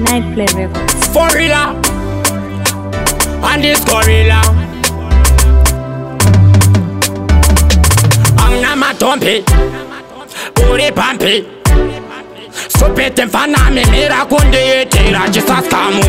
Nightplay Records. Gorilla and this gorilla. Angna matompi, uri pampi. Sopete mfana mimira kundi itira chisaskamu.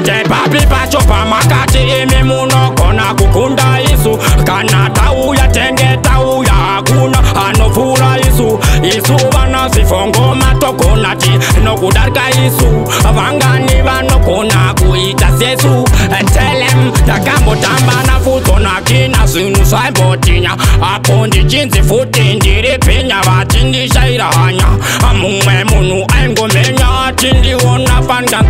Nde babi bachopa makati imi muno kona kukunda isu. Kana tauya tenge tauya hakuna anofura isu. Isu vana sifongo matokona ti nokudarka isu. Vangani vanokona kuita sesu. Tell them takambo tamba na futo na kina sinu saibotinya. Apondi jinsi futi ndiri pinya vatindi shairanya. Amumwe munu aingo menya tindi wona panga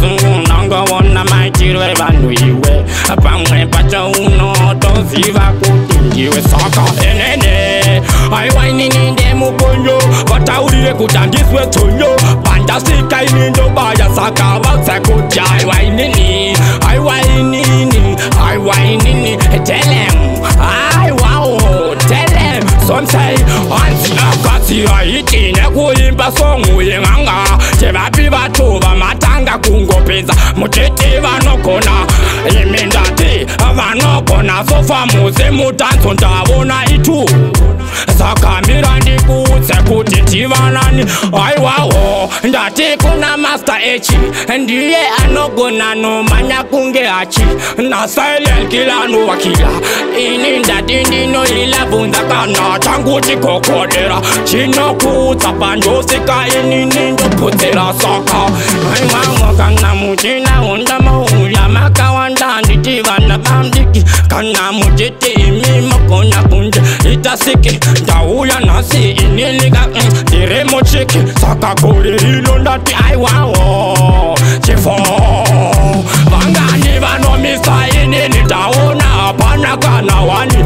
nanga wona maitirwe vanhu iwe. Pamwe pacha uno toziva kuti ndiwe saka enene. Aiwainini ndemukonyo vataurire kuti handiswe tsonyo. Pandasvika ini ndobaya saka vatsa kuti aiwainini. Tell them, tell them. Some say, anti akatira iti nekuimba songu yenganga. Chevapi vatuva matanga kungopeza. Mutete vanokona, imindati vanokona. Sofa muze mutanzo ndavona itu. Saka mirandi kutse kuti tivanani. Aiwawo, ndati kuna Master Echi. Ndiye anogona no manya kunge hachi. Na silent killer no wakila. Ini ndati ndino ila bunda kana. Tangu chikokodera. Chino kutsa panjosika ini nindo putera saka. Aiwawo kana mujina onda mahula makawanda. Nditi vana bamdiki. Kana mujete imi makona kunje. Itasiki. Ndauya nasi iniliga diremo chiki saka kuri hilo ndati aiwawo chifo vangani vanomisa inini taona hapana kana wani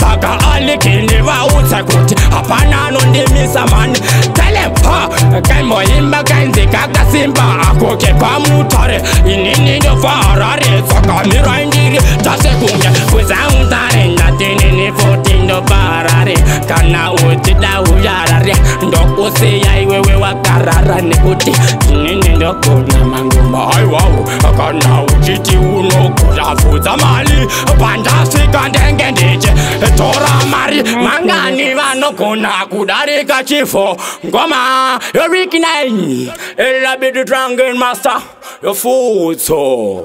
saka alikini vautse kuti hapana anondimisa mani telempa kaimoimba kainzika kasimba akoke pamutare inini ndofarare saka miraindiri tasekunge kuzamutare ndatinini foti ndofarare kana utida uyarare ndokusiya iwewe wakarara nekuti inini ndokona mangoma aiwawo kana uchiti unokulafuza mali pandasika ndenge ndiche tora mari mangani vanokona kudarika chifo ngoma yorikinaini elabidu drunken master yofutso.